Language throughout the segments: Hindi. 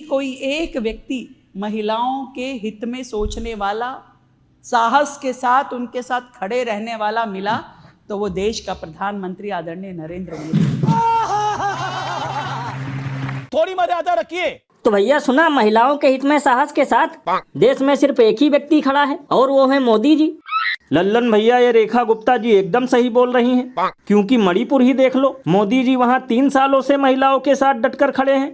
कोई एक व्यक्ति महिलाओं के हित में सोचने वाला, साहस के साथ उनके साथ खड़े रहने वाला मिला तो वो देश का प्रधानमंत्री आदरणीय नरेंद्र मोदी। थोड़ी मर्यादा रखिए। तो भैया सुना, महिलाओं के हित में साहस के साथ देश में सिर्फ एक ही व्यक्ति खड़ा है और वो है मोदी जी। लल्लन भैया, ये रेखा गुप्ता जी एकदम सही बोल रही हैं, क्योंकि मणिपुर ही देख लो, मोदी जी वहाँ 3 सालों से महिलाओं के साथ डटकर खड़े हैं।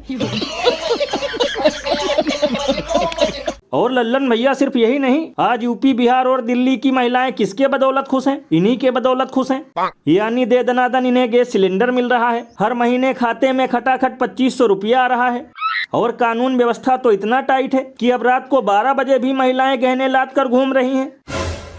और लल्लन भैया सिर्फ यही नहीं, आज यूपी, बिहार और दिल्ली की महिलाएं किसके बदौलत खुश हैं? इन्हीं के बदौलत खुश हैं। यानी दे दनादन इन्हें गैस सिलेंडर मिल रहा है, हर महीने खाते में खटाखट 2500 रुपया आ रहा है, और कानून व्यवस्था तो इतना टाइट है कि अब रात को 12 बजे भी महिलाएं गहने लाद कर घूम रही हैं।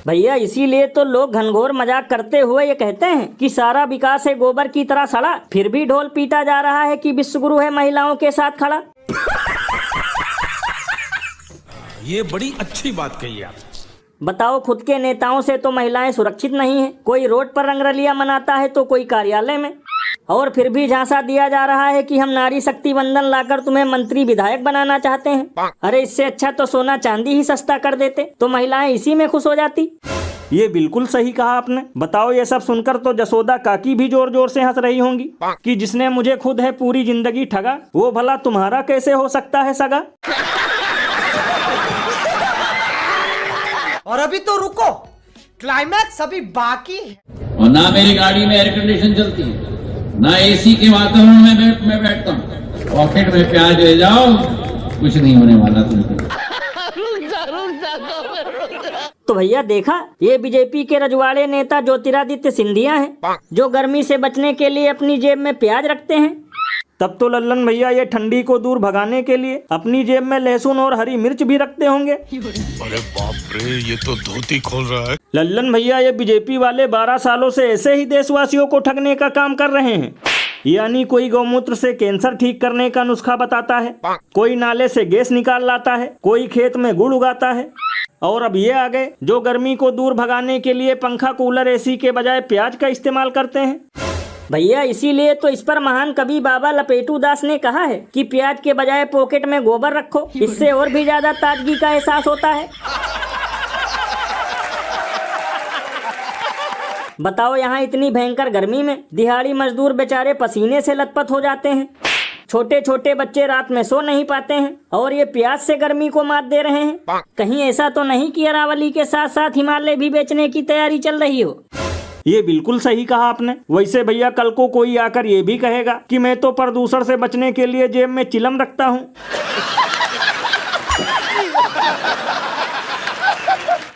भैया इसीलिए तो लोग घनघोर मजाक करते हुए ये कहते हैं कि सारा विकास है गोबर की तरह सड़ा, फिर भी ढोल पीटा जा रहा है कि विश्वगुरु है महिलाओं के साथ खड़ा। ये बड़ी अच्छी बात कही आप। बताओ, खुद के नेताओं से तो महिलाएं सुरक्षित नहीं है। कोई रोड पर रंगरलिया मनाता है तो कोई कार्यालय में, और फिर भी झांसा दिया जा रहा है कि हम नारी शक्ति वंदन लाकर तुम्हें मंत्री विधायक बनाना चाहते हैं। अरे इससे अच्छा तो सोना चांदी ही सस्ता कर देते तो महिलाएं इसी में खुश हो जाती। ये बिल्कुल सही कहा आपने। बताओ, ये सब सुनकर तो जसोदा काकी भी जोर जोर से हंस रही होंगी कि जिसने मुझे खुद है पूरी जिंदगी ठगा, वो भला तुम्हारा कैसे हो सकता है सगा। और अभी तो रुको, क्लाइमैक्स अभी बाकी है। और ना मेरी गाड़ी में एयर कंडीशन चलती है, ना एसी के वातावरण में मैं बैठता हूँ। पॉकेट में प्याज ले जाओ, कुछ नहीं होने वाला तुमको। तो भैया देखा, ये बीजेपी के रजवाड़े नेता ज्योतिरादित्य सिंधिया हैं, जो गर्मी से बचने के लिए अपनी जेब में प्याज रखते हैं। तब तो लल्लन भैया ये ठंडी को दूर भगाने के लिए अपनी जेब में लहसुन और हरी मिर्च भी रखते होंगे। अरे बाप रे, ये तो धोती खोल रहा है। लल्लन भैया, ये बीजेपी वाले 12 सालों से ऐसे ही देशवासियों को ठगने का काम कर रहे हैं। यानी कोई गौमूत्र से कैंसर ठीक करने का नुस्खा बताता है, कोई नाले से गैस निकाल लाता है, कोई खेत में गुड़ उगाता है, और अब ये आ गए जो गर्मी को दूर भगाने के लिए पंखा, कूलर, एसी के बजाय प्याज का इस्तेमाल करते हैं। भैया इसीलिए तो इस पर महान कवि बाबा लपेटू दास ने कहा है कि प्याज के बजाय पॉकेट में गोबर रखो, इससे और भी ज्यादा ताजगी का एहसास होता है। बताओ, यहाँ इतनी भयंकर गर्मी में दिहाड़ी मजदूर बेचारे पसीने से लथपथ हो जाते हैं, छोटे छोटे बच्चे रात में सो नहीं पाते हैं, और ये प्याज से गर्मी को मात दे रहे हैं। कहीं ऐसा तो नहीं कि अरावली के साथ साथ हिमालय भी बेचने की तैयारी चल रही हो। ये बिल्कुल सही कहा आपने। वैसे भैया, कल को कोई आकर ये भी कहेगा कि मैं तो प्रदूषण से बचने के लिए जेब में चिलम रखता हूँ।